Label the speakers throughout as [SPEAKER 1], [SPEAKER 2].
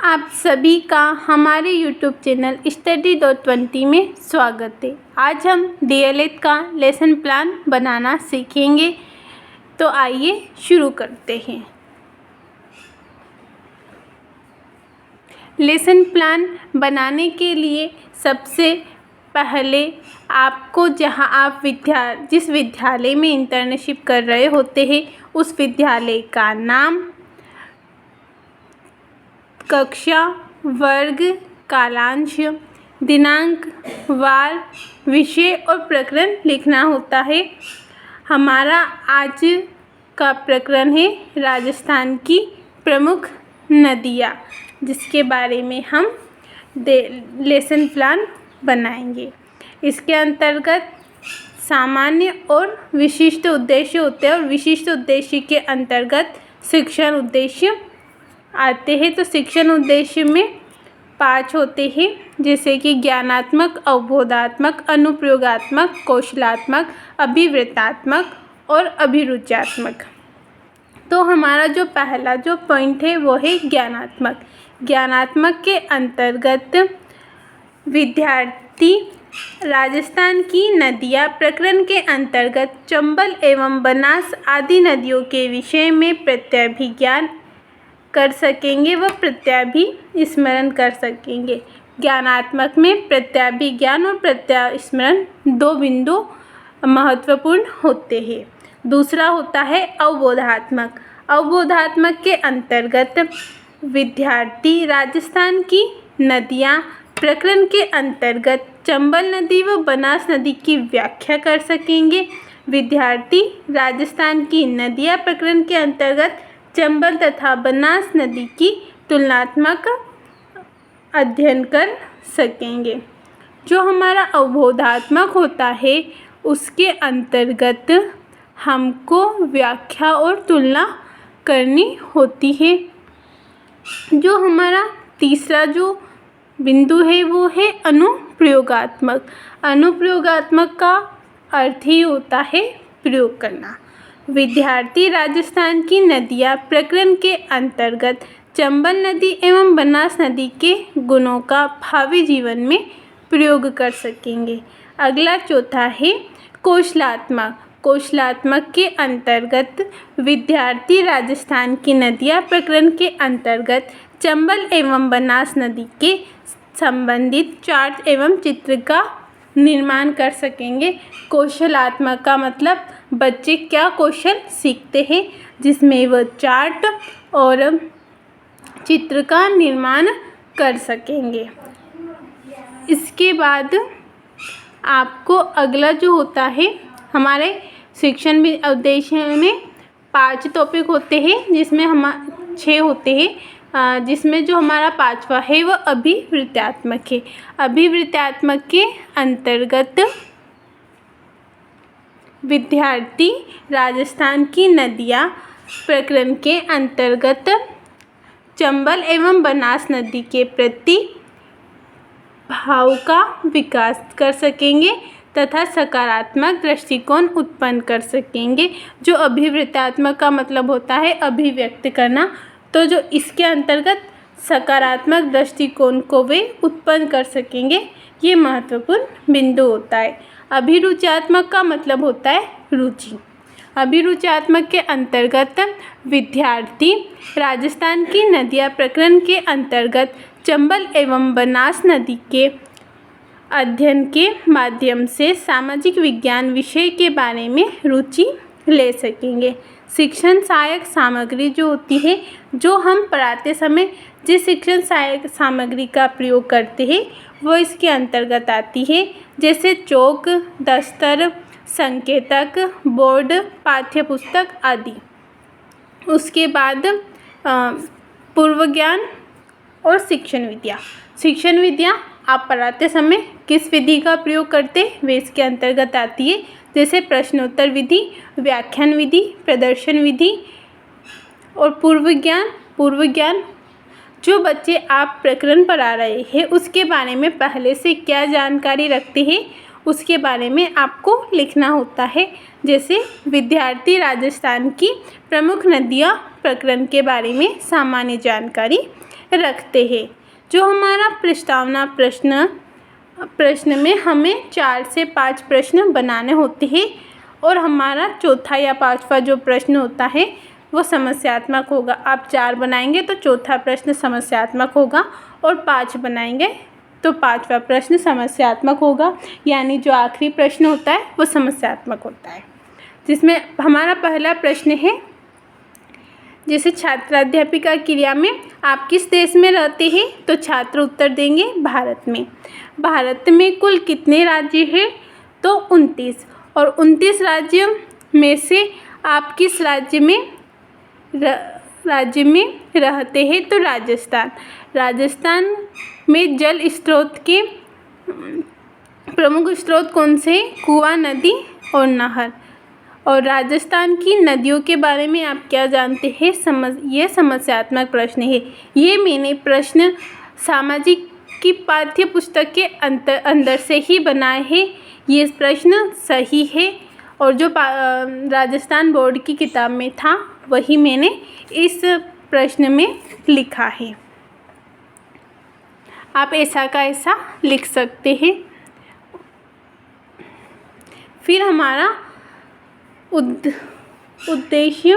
[SPEAKER 1] आप सभी का हमारे YouTube चैनल Study.20 में स्वागत है। आज हम DLED का लेसन प्लान बनाना सीखेंगे। तो आइए शुरू करते हैं। लेसन प्लान बनाने के लिए सबसे पहले आपको जहां आप जिस विद्यालय में इंटर्नशिप कर रहे होते हैं उस विद्यालय का नाम, कक्षा, वर्ग, कालांश, दिनांक, वार, विषय और प्रकरण लिखना होता है। हमारा आज का प्रकरण है राजस्थान की प्रमुख नदियाँ, जिसके बारे में हम लेसन प्लान बनाएंगे। इसके अंतर्गत सामान्य और विशिष्ट उद्देश्य होते हैं और विशिष्ट उद्देश्य के अंतर्गत शिक्षण उद्देश्य आते हैं। तो शिक्षण उद्देश्य में 5 होते हैं, जैसे कि ज्ञानात्मक, अवबोधात्मक, अनुप्रयोगात्मक, कौशलात्मक, अभिवृत्तात्मक और अभिरुचात्मक। तो हमारा जो पहला जो पॉइंट है वो है ज्ञानात्मक। ज्ञानात्मक के अंतर्गत विद्यार्थी राजस्थान की नदियाँ प्रकरण के अंतर्गत चंबल एवं बनास आदि नदियों के विषय में प्रत्यभिज्ञान कर सकेंगे व प्रत्यभिस्मरण कर सकेंगे। ज्ञानात्मक में प्रत्यभिज्ञान और प्रत्यस्मरण 2 बिंदु महत्वपूर्ण होते हैं। दूसरा होता है अवबोधात्मक। अवबोधात्मक के अंतर्गत विद्यार्थी राजस्थान की नदियाँ प्रकरण के अंतर्गत चंबल नदी व बनास नदी की व्याख्या कर सकेंगे। विद्यार्थी राजस्थान की नदियाँ प्रकरण के अंतर्गत चंबल तथा बनास नदी की तुलनात्मक अध्ययन कर सकेंगे। जो हमारा अवबोधात्मक होता है उसके अंतर्गत हमको व्याख्या और तुलना करनी होती है। जो हमारा तीसरा जो बिंदु है वो है अनुप्रयोगात्मक। अनुप्रयोगात्मक का अर्थ ही होता है प्रयोग करना। विद्यार्थी राजस्थान की नदियाँ प्रकरण के अंतर्गत चंबल नदी एवं बनास नदी के गुणों का भावी जीवन में प्रयोग कर सकेंगे। अगला चौथा है कौशलात्मक। कौशलात्मक के अंतर्गत विद्यार्थी राजस्थान की नदियाँ प्रकरण के अंतर्गत चंबल एवं बनास नदी के संबंधित चार्ट एवं चित्र का निर्माण कर सकेंगे। कौशलात्मक का मतलब बच्चे क्या कौशल सीखते हैं, जिसमें वह चार्ट और चित्र का निर्माण कर सकेंगे। इसके बाद आपको अगला जो होता है, हमारे शिक्षण उद्देश्य में 5 टॉपिक होते हैं, जिसमें 6 होते हैं, जिसमें जो हमारा 5वां है वह अभिवृत्तात्मक है। अभिवृत्तात्मक के अंतर्गत विद्यार्थी राजस्थान की नदियाँ प्रकरण के अंतर्गत चंबल एवं बनास नदी के प्रति भाव का विकास कर सकेंगे तथा सकारात्मक दृष्टिकोण उत्पन्न कर सकेंगे। जो अभिवृत्तात्मक का मतलब होता है अभिव्यक्त करना, तो जो इसके अंतर्गत सकारात्मक दृष्टिकोण को वे उत्पन्न कर सकेंगे, ये महत्वपूर्ण बिंदु होता है। अभिरुचात्मक का मतलब होता है रुचि। अभिरुचात्मक के अंतर्गत विद्यार्थी राजस्थान की नदियाँ प्रकरण के अंतर्गत चंबल एवं बनास नदी के अध्ययन के माध्यम से सामाजिक विज्ञान विषय के बारे में रुचि ले सकेंगे। शिक्षण सहायक सामग्री जो होती है, जो हम पढ़ाते समय जिस शिक्षण सहायक सामग्री का प्रयोग करते हैं वो इसके अंतर्गत आती है, जैसे चौक, दस्तर, संकेतक, बोर्ड, पाठ्यपुस्तक आदि। उसके बाद पूर्व ज्ञान और शिक्षण विद्या। शिक्षण विद्या आप पढ़ाते समय किस विधि का प्रयोग करते वे इसके अंतर्गत आती है, जैसे प्रश्नोत्तर विधि, व्याख्यान विधि, प्रदर्शन विधि और पूर्व ज्ञान जो बच्चे आप प्रकरण पढ़ा रहे हैं उसके बारे में पहले से क्या जानकारी रखते हैं उसके बारे में आपको लिखना होता है। जैसे विद्यार्थी राजस्थान की प्रमुख नदियाँ प्रकरण के बारे में सामान्य जानकारी रखते हैं। जो हमारा प्रस्तावना प्रश्न में हमें 4 से 5 प्रश्न बनाने होते हैं और हमारा चौथा या 5वां जो प्रश्न होता है वो समस्यात्मक होगा। आप 4 बनाएंगे तो चौथा प्रश्न समस्यात्मक होगा और 5 बनाएंगे तो 5वां प्रश्न समस्यात्मक होगा, यानी जो आखिरी प्रश्न होता है वो समस्यात्मक होता है। जिसमें हमारा पहला प्रश्न है, जैसे छात्र अध्यापिका क्रिया में आप किस देश में रहते हैं, तो छात्र उत्तर देंगे भारत में। भारत में कुल कितने राज्य हैं, तो 29, और 29 राज्यों में से आप किस राज्य में रहते हैं, तो राजस्थान। राजस्थान में जल स्रोत के प्रमुख स्रोत कौन से हैं, कुआं, नदी और नहर। और राजस्थान की नदियों के बारे में आप क्या जानते हैं, ये समस्यात्मक प्रश्न है। ये मैंने प्रश्न सामाजिक की पाठ्य पुस्तक के अंदर से ही बनाए हैं। ये प्रश्न सही है और जो राजस्थान बोर्ड की किताब में था वही मैंने इस प्रश्न में लिखा है। आप ऐसा का ऐसा लिख सकते हैं। फिर हमारा उद्देश्य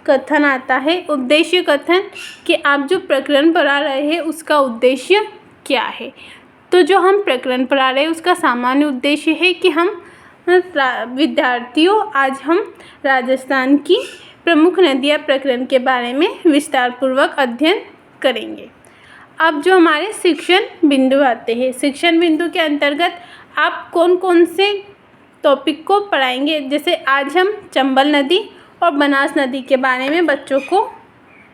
[SPEAKER 1] कथन आता है। उद्देश्य कथन कि आप जो प्रकरण पढ़ा रहे हैं उसका उद्देश्य क्या है। तो जो हम प्रकरण पढ़ा रहे हैं उसका सामान्य उद्देश्य है कि हम विद्यार्थियों आज हम राजस्थान की प्रमुख नदियाँ प्रकरण के बारे में विस्तारपूर्वक अध्ययन करेंगे। अब जो हमारे शिक्षण बिंदु आते हैं, शिक्षण बिंदु के अंतर्गत आप कौन कौन से टॉपिक को पढ़ाएंगे। जैसे आज हम चंबल नदी और बनास नदी के बारे में बच्चों को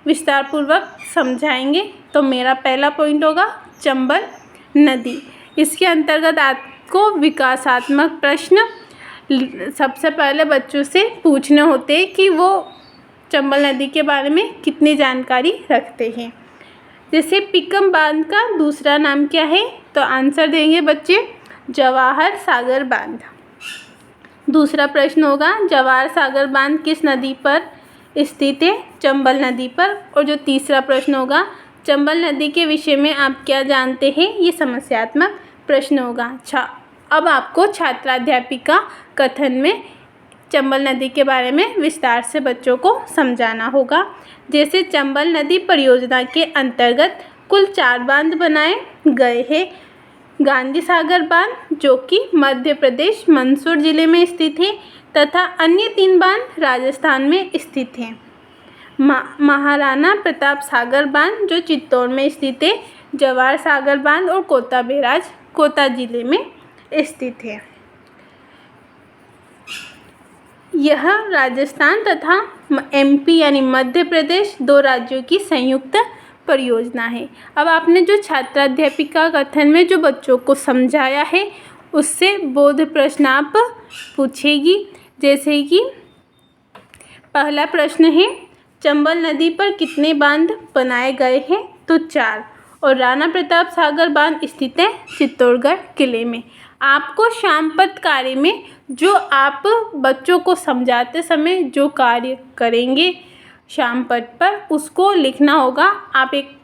[SPEAKER 1] विस्तारपूर्वक समझाएंगे। तो मेरा पहला पॉइंट होगा चंबल नदी। इसके अंतर्गत आपको विकासात्मक प्रश्न सबसे पहले बच्चों से पूछने होते हैं कि वो चंबल नदी के बारे में कितनी जानकारी रखते हैं। जैसे पिकम बांध का दूसरा नाम क्या है, तो आंसर देंगे बच्चे जवाहर सागर बांध। दूसरा प्रश्न होगा जवाहर सागर बांध किस नदी पर स्थित है, चंबल नदी पर। और जो तीसरा प्रश्न होगा चंबल नदी के विषय में आप क्या जानते हैं, ये समस्यात्मक प्रश्न होगा। अब आपको छात्राध्यापिका कथन में चंबल नदी के बारे में विस्तार से बच्चों को समझाना होगा। जैसे चंबल नदी परियोजना के अंतर्गत कुल 4 बांध बनाए गए हैं। गांधी सागर बांध जो कि मध्य प्रदेश मंदसौर जिले में स्थित है तथा अन्य 3 बांध राजस्थान में स्थित हैं। महाराणा प्रताप सागर बांध जो चित्तौड़ में स्थित है, जवाहर सागर बांध और कोटा बैराज कोटा जिले में स्थित है। यह राजस्थान तथा एमपी यानी मध्य प्रदेश 2 राज्यों की संयुक्त परियोजना है। अब आपने जो छात्राध्यापिका कथन में जो बच्चों को समझाया है उससे बोध प्रश्न आप पूछेगी। जैसे कि पहला प्रश्न है चंबल नदी पर कितने बांध बनाए गए हैं, तो 4। और राणा प्रताप सागर बांध स्थित है चित्तौड़गढ़ किले में। आपको शामपत कार्य में जो आप बच्चों को समझाते समय जो कार्य करेंगे शामपत पर उसको लिखना होगा। आप एक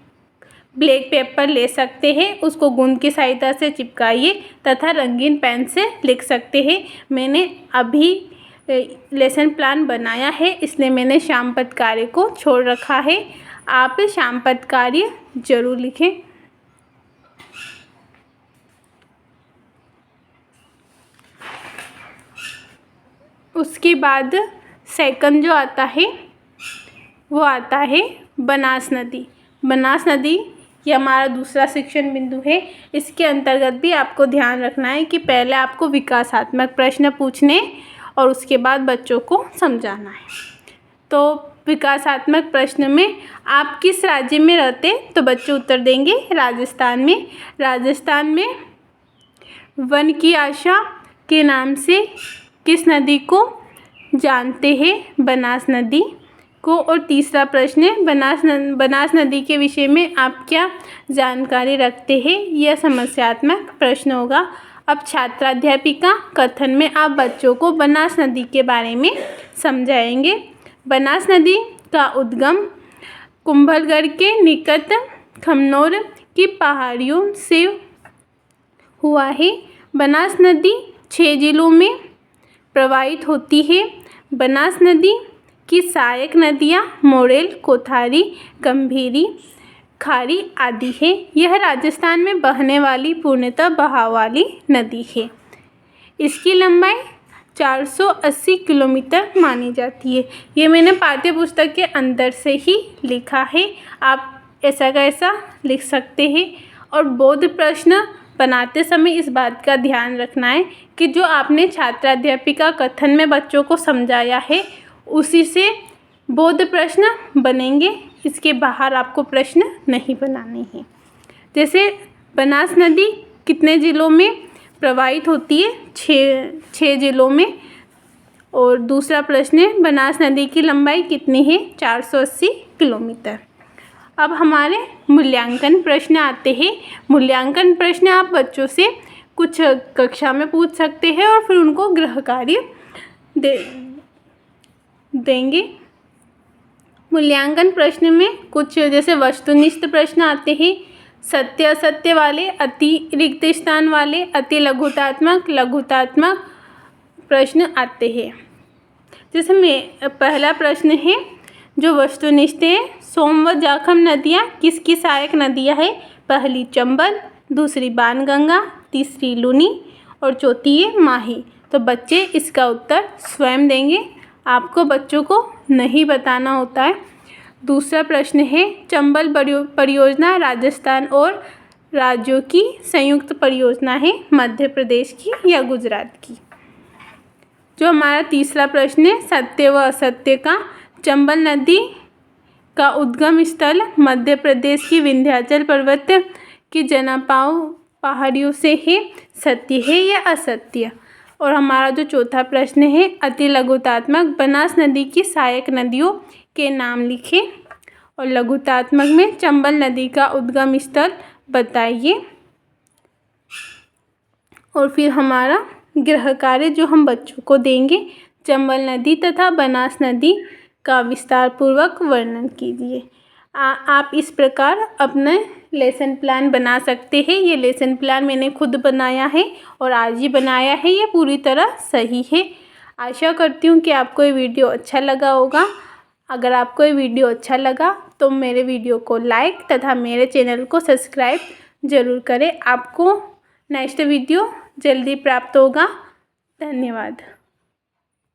[SPEAKER 1] ब्लैक पेपर ले सकते हैं, उसको गोंद की सहायता से चिपकाइए तथा रंगीन पेन से लिख सकते हैं। मैंने अभी लेसन प्लान बनाया है इसलिए मैंने शामपत कार्य को छोड़ रखा है। आप शामपत कार्य जरूर लिखें। उसके बाद सेकंड जो आता है वो आता है बनास नदी। बनास नदी ये हमारा दूसरा शिक्षण बिंदु है। इसके अंतर्गत भी आपको ध्यान रखना है कि पहले आपको विकासात्मक प्रश्न पूछने और उसके बाद बच्चों को समझाना है। तो विकासात्मक प्रश्न में आप किस राज्य में रहते, तो बच्चे उत्तर देंगे राजस्थान में। राजस्थान में वन की आशा के नाम से किस नदी को जानते हैं, बनास नदी को। और तीसरा प्रश्न है बनास नदी के विषय में आप क्या जानकारी रखते हैं, यह समस्यात्मक प्रश्न होगा। अब छात्राध्यापिका कथन में आप बच्चों को बनास नदी के बारे में समझाएंगे। बनास नदी का उद्गम कुंभलगढ़ के निकट खमनोर की पहाड़ियों से हुआ है। बनास नदी 6 जिलों में प्रवाहित होती है। बनास नदी की सहायक नदियाँ मोरेल, कोथारी, गंभीरी, खारी आदि है। यह राजस्थान में बहने वाली पूर्णतः बहाव वाली नदी है। इसकी लंबाई 480 किलोमीटर मानी जाती है। ये मैंने पाठ्य पुस्तक के अंदर से ही लिखा है, आप ऐसा का ऐसा लिख सकते हैं। और बोध प्रश्न बनाते समय इस बात का ध्यान रखना है कि जो आपने छात्राध्यापिका कथन में बच्चों को समझाया है उसी से बोध प्रश्न बनेंगे, इसके बाहर आपको प्रश्न नहीं बनाने हैं। जैसे बनास नदी कितने ज़िलों में प्रवाहित होती है? 6 जिलों में। और दूसरा प्रश्न है बनास नदी की लंबाई कितनी है? 480 किलोमीटर। अब हमारे मूल्यांकन प्रश्न आते हैं। मूल्यांकन प्रश्न आप बच्चों से कुछ कक्षा में पूछ सकते हैं और फिर उनको गृह कार्य देंगे। मूल्यांकन प्रश्न में कुछ जैसे वस्तुनिष्ठ प्रश्न आते हैं, सत्य असत्य वाले, अतिरिक्त स्थान वाले, अति लघुतात्मक प्रश्न आते हैं। जैसे में पहला प्रश्न है जो वस्तुनिष्ठ है, सोम व जाखम नदियाँ किसकी सहायक नदियाँ है? पहली चंबल, दूसरी बाणगंगा, तीसरी लूनी और चौथी है माही। तो बच्चे इसका उत्तर स्वयं देंगे, आपको बच्चों को नहीं बताना होता है। दूसरा प्रश्न है चंबल परियोजना राजस्थान और राज्यों की संयुक्त परियोजना है, मध्य प्रदेश की या गुजरात की। जो हमारा तीसरा प्रश्न है सत्य व असत्य का, चंबल नदी का उद्गम स्थल मध्य प्रदेश की विंध्याचल पर्वत की जनापाव पहाड़ियों से है, सत्य है या असत्य। और हमारा जो चौथा प्रश्न है अति लघुतात्मक, बनास नदी की सहायक नदियों के नाम लिखें और लघुतात्मक में चंबल नदी का उद्गम स्थल बताइए। और फिर हमारा गृह कार्य जो हम बच्चों को देंगे, चंबल नदी तथा बनास नदी का विस्तार पूर्वक वर्णन कीजिए। आप इस प्रकार अपने लेसन प्लान बना सकते हैं। ये लेसन प्लान मैंने खुद बनाया है और आज ही बनाया है, ये पूरी तरह सही है। आशा करती हूँ कि आपको ये वीडियो अच्छा लगा होगा। अगर आपको ये वीडियो अच्छा लगा तो मेरे वीडियो को लाइक तथा मेरे चैनल को सब्सक्राइब ज़रूर करें। आपको नेक्स्ट वीडियो जल्दी प्राप्त होगा। धन्यवाद।